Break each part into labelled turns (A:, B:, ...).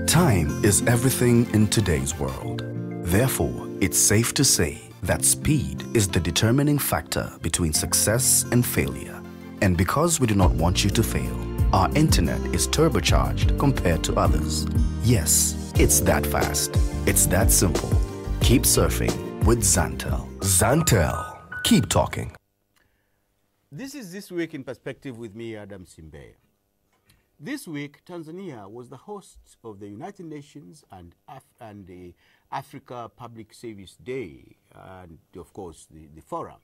A: Time is everything in today's world. Therefore, it's safe to say that speed is the determining factor between success and failure. And because we do not want you to fail, our internet is turbocharged compared to others. Yes, it's that fast. It's that simple. Keep surfing with Zantel. Zantel. Keep talking.
B: This is This Week in Perspective with me, Adam Simbe. This week, Tanzania was the host of the United Nations and the Africa Public Service Day, and of course the forum.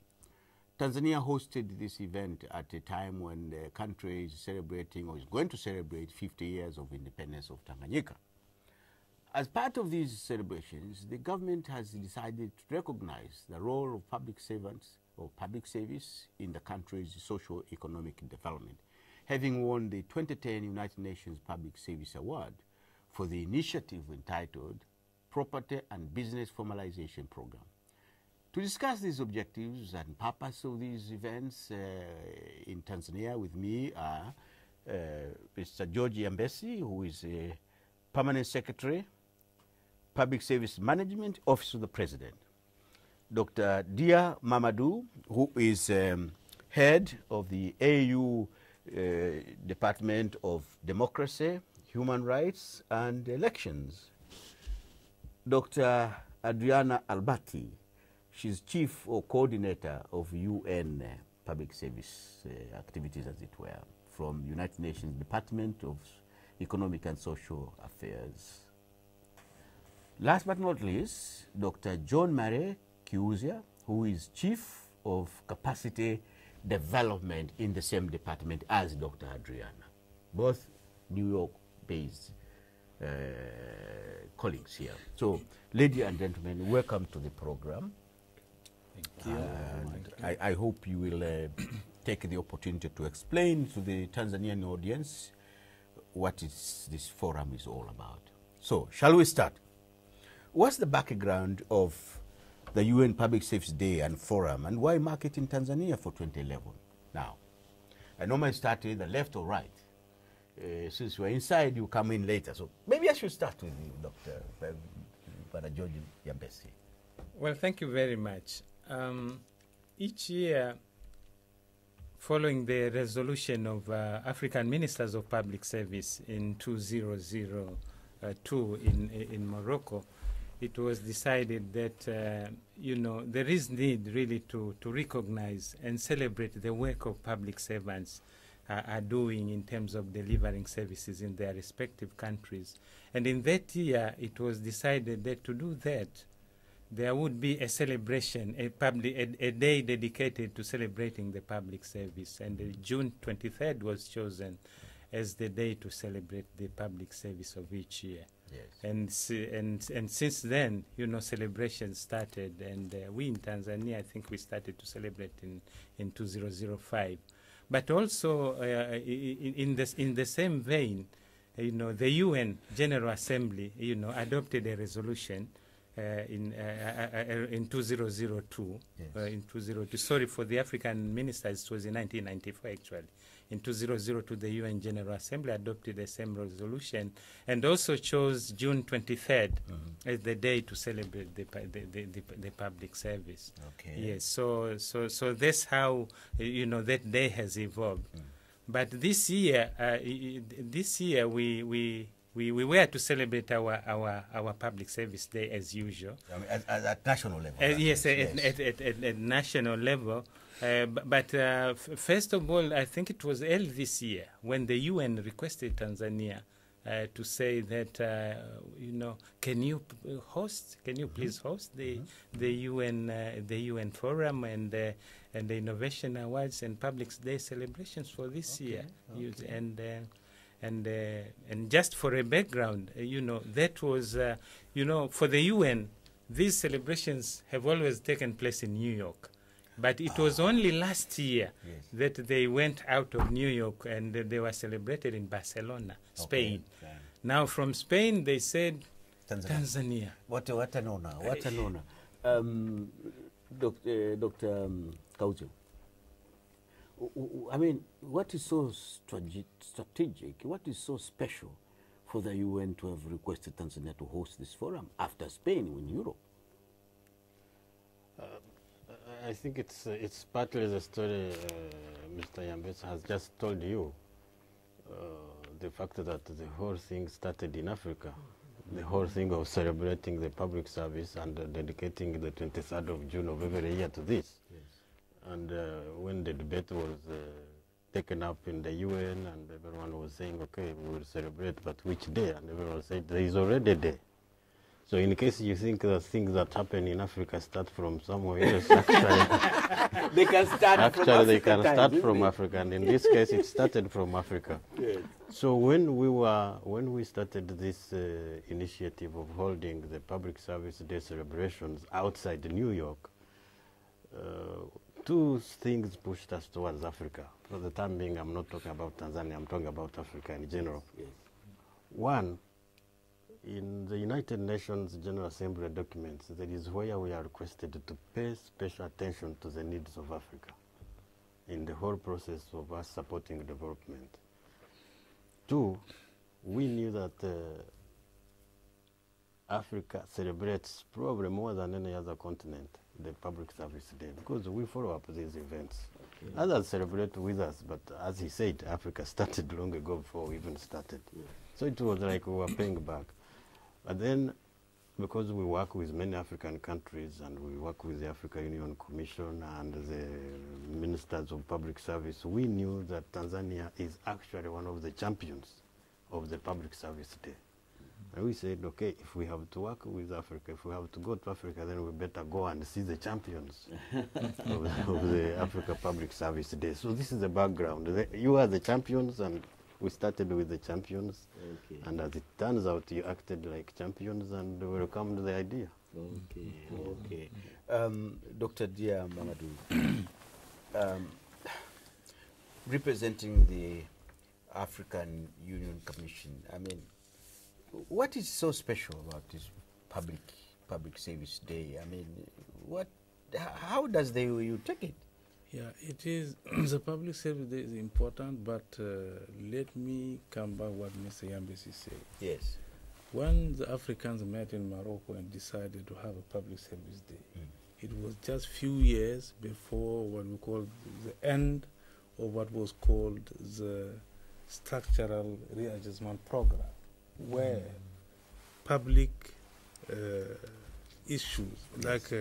B: Tanzania hosted this event at a time when the country is celebrating, or is going to celebrate, 50 years of independence of Tanganyika. As part of these celebrations, the government has decided to recognize the role of public servants or public service in the country's socio-economic development, having won the 2010 United Nations Public Service Award for the initiative entitled Property and Business Formalization Program. To discuss these objectives and purpose of these events in Tanzania with me are Mr. George Yambesi, who is a Permanent Secretary, Public Service Management, Office of the President. Dr. Dia Mamadou, who is head of the AU Department of Democracy, Human Rights and Elections. Dr. Adriana Alberti, she's chief or coordinator of UN public service activities, as it were, from United Nations Department of Economic and Social Affairs. Last but not least, Dr. John Mare Kauzya, who is chief of capacity development in the same department as Dr. Adriana, both New York-based colleagues here. So, ladies and gentlemen, welcome to the program.
C: Thank you.
B: And I hope you will take the opportunity to explain to the Tanzanian audience what this forum is all about. So, shall we start? What's the background of the UN Public Service Day and Forum, and why mark it in Tanzania for 2011? Now, I normally start either left or right. Since we're inside, you come in later. So maybe I should start with you, Dr. George Yambesi.
C: Well, thank you very much. Each year, following the resolution of African Ministers of Public Service in 2002 in Morocco, it was decided that, there is need really to recognize and celebrate the work of public servants are doing in terms of delivering services in their respective countries. And in that year, it was decided that to do that, there would be a celebration, a day dedicated to celebrating the public service. And June 23rd was chosen as the day to celebrate the public service of each year. Yes. And since then, celebrations started, and we in Tanzania, I think we started to celebrate in 2005. But also in the same vein, the UN General Assembly, adopted a resolution in 2002. Yes. In 2002. Sorry, for the African ministers, it was in 1994 actually. In 2002, the UN General Assembly adopted the same resolution and also chose June 23rd as the day to celebrate the public service. Okay. Yes. So that's how that day has evolved. But this year, we were to celebrate our public service day as usual. I mean,
B: at national level.
C: Yes, at national level. But first of all, I think it was early this year when the UN requested Tanzania to say that, can you please host the UN Forum and the Innovation Awards and Public Day celebrations for this year. Okay. And just for a background, that was, for the UN, these celebrations have always taken place in New York. But it was only last year that they went out of New York and they were celebrated in Barcelona, Spain. Okay. Now from Spain, they said Tanzania.
B: What an honor, what an honor. Dr. Kauzya, I mean, what is so strategic, what is so special for the UN to have requested Tanzania to host this forum after Spain in Europe?
D: I think it's partly the story Mr. UNPSA has just told you. The fact that the whole thing started in Africa, the whole thing of celebrating the public service and dedicating the 23rd of June of every year to this. Yes. And when the debate was taken up in the UN and everyone was saying, okay, we will celebrate, but which day? And everyone said, there is already a day. So in case you think that things that happen in Africa start from somewhere else, actually,
B: they can start from Africa.
D: They can start from Africa, and in this case, it started from Africa. Yes. So when we started this initiative of holding the Public Service Day celebrations outside New York, two things pushed us towards Africa. For the time being, I'm not talking about Tanzania, I'm talking about Africa in general. Yes. One, in the United Nations General Assembly documents, that is where we are requested to pay special attention to the needs of Africa in the whole process of us supporting development. Two, we knew that Africa celebrates probably more than any other continent the Public Service Day because we follow up these events. Okay. Others celebrate with us, but as he said, Africa started long ago before we even started. Yeah. So it was like we were paying back. But then, because we work with many African countries and we work with the Africa Union Commission and the Ministers of Public Service, we knew that Tanzania is actually one of the champions of the Public Service Day. And we said, okay, if we have to work with Africa, if we have to go to Africa, then we better go and see the champions of the Africa Public Service Day. So this is the background. You are the champions, and we started with the champions, okay. And as it turns out, you acted like champions and welcomed the idea.
B: Okay, okay. Dr. Dia Mamadou, representing the African Union Commission, I mean, what is so special about this public service day? I mean, how does you take it?
E: Yeah, it is. The public service day is important, but let me come back what Mr. UNPSA said.
B: Yes.
E: When the Africans met in Morocco and decided to have a public service day, it was just few years before what we call the end of what was called the structural readjustment program, where public issues like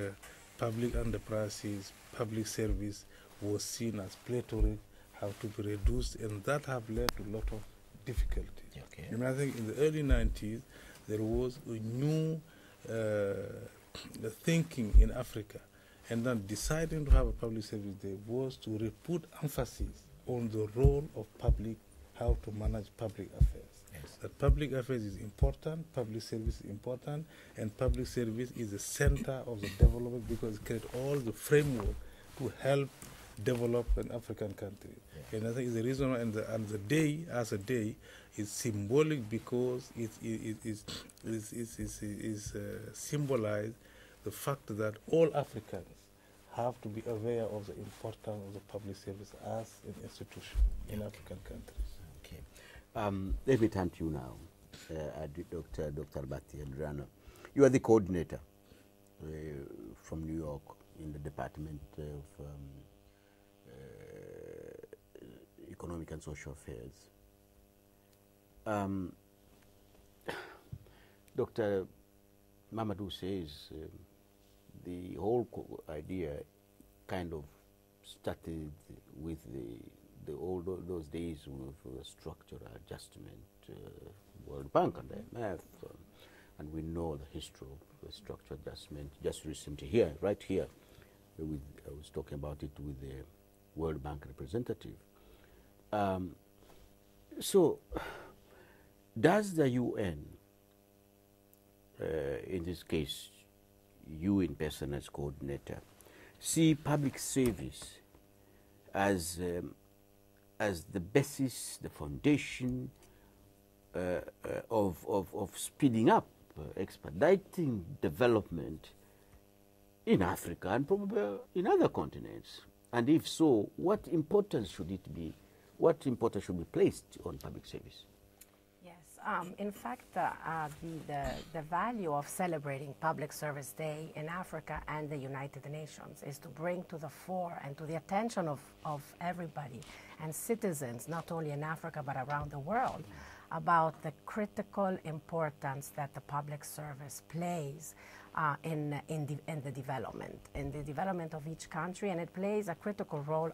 E: public enterprises, public service was seen as plenary, have to be reduced, and that have led to a lot of difficulties. Okay. And I think in the early 90s, there was a new thinking in Africa, and then deciding to have a public service day was to put emphasis on the role of public, how to manage public affairs. Yes. That public affairs is important, public service is important, and public service is the center of the development because it creates all the framework to help develop an African country. Yeah. And I think the reason, and the day as a day is symbolic because it symbolize the fact that all Africans have to be aware of the importance of the public service as an institution in African countries.
B: Okay. Let me turn to you now, Dr. Alberti and Adriana. You are the coordinator from New York in the Department of Economic and Social Affairs. Dr. Mamadou says the whole idea kind of started with all those days with structural adjustment, World Bank and IMF, and we know the history of the structural adjustment. Just recently here, right here, I was talking about it with the World Bank representative. So, does the UN, in this case, you in person as coordinator, see public service as the basis, the foundation of speeding up, expediting development in Africa and probably in other continents? And if so, what importance should it be? What importance should be placed on public service?
F: Yes, In fact, the value of celebrating Public Service Day in Africa and the United Nations is to bring to the fore and to the attention of everybody and citizens, not only in Africa but around the world, about the critical importance that the public service plays in the development of each country, and it plays a critical role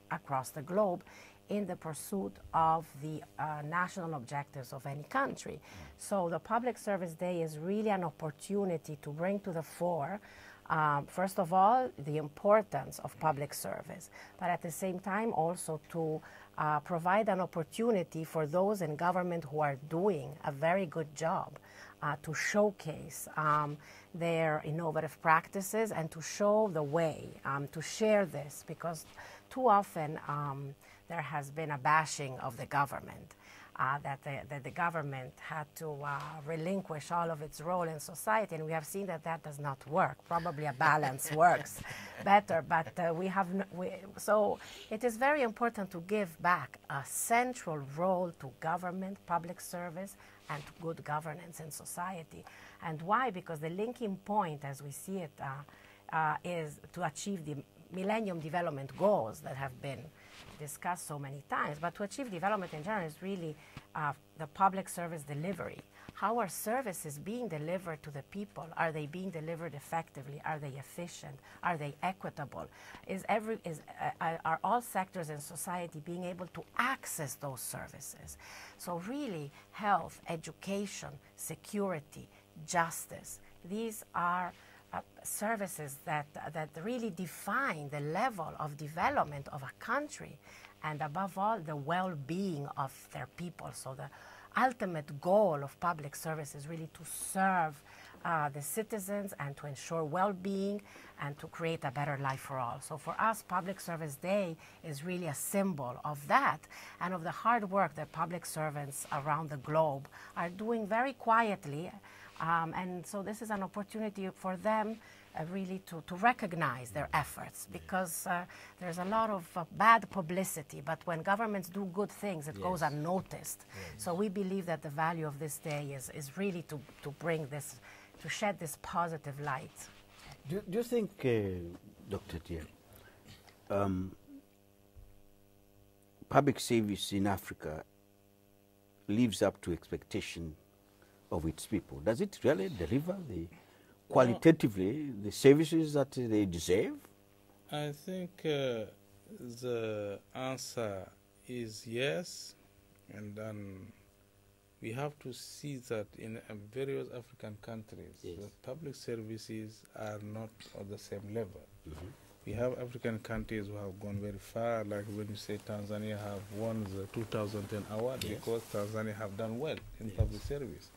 F: across the globe in the pursuit of the national objectives of any country. So the Public Service Day is really an opportunity to bring to the fore, first of all, the importance of public service, but at the same time also to provide an opportunity for those in government who are doing a very good job to showcase their innovative practices and to show the way, to share this, because too often there has been a bashing of the government, that the government had to relinquish all of its role in society, and we have seen that that does not work. Probably a balance works better, but so it is very important to give back a central role to government, public service, and to good governance in society. And why? Because the linking point, as we see it, is to achieve the Millennium Development Goals that have been discussed so many times, but to achieve development in general is really the public service delivery. How are services being delivered to the people? Are they being delivered effectively? Are they efficient? Are they equitable? Are all sectors in society being able to access those services? So really, health, education, security, justice, these are services that really define the level of development of a country, and above all, the well-being of their people. So the ultimate goal of public service is really to serve the citizens and to ensure well-being and to create a better life for all. So for us, Public Service Day is really a symbol of that and of the hard work that public servants around the globe are doing very quietly. And so this is an opportunity for them really to recognize their efforts, because there's a lot of bad publicity, but when governments do good things, it goes unnoticed. So we believe that the value of this day is really to bring this, to shed this positive light.
B: Do you think, Dr. Tia, public service in Africa lives up to expectation of its people? Does it really deliver qualitatively the services that they deserve?
E: I think the answer is yes, and then we have to see that in various African countries, the public services are not on the same level. We have African countries who have gone very far, like when you say Tanzania have won the 2010 award because Tanzania have done well in public service.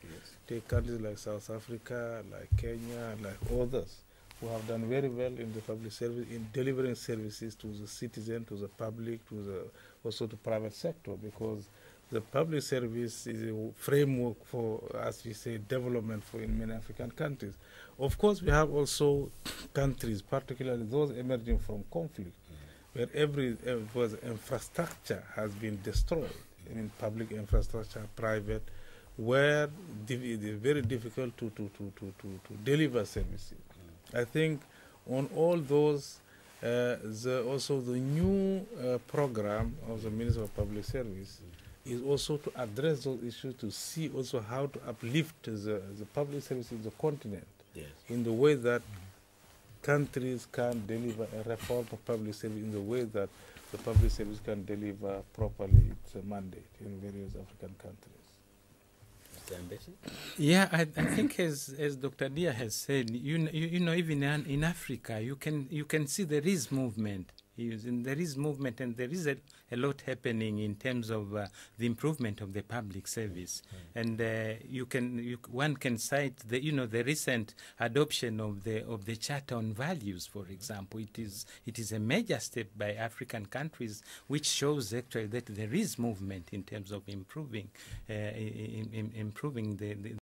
E: Take countries like South Africa, like Kenya, like others who have done very well in the public service, in delivering services to the citizen, to the public, also to private sector, because the public service is a framework for, as we say, development for in many African countries. Of course, we have also countries, particularly those emerging from conflict, where every infrastructure has been destroyed. I mean, public infrastructure, private, where it is very difficult to deliver services. I think on all those, also the new program of the Minister of Public Service is also to address those issues, to see also how to uplift the public service in the continent in the way that countries can deliver a reform of public service in the way that the public service can deliver properly its mandate in various African countries.
C: Yeah, I think as Dr. Dia has said, you know, even in Africa, you can see there is movement. There is movement, and there is a lot happening in terms of the improvement of the public service. And one can cite the recent adoption of the Charter on Values, for example. It is a major step by African countries, which shows actually that there is movement in terms of improving the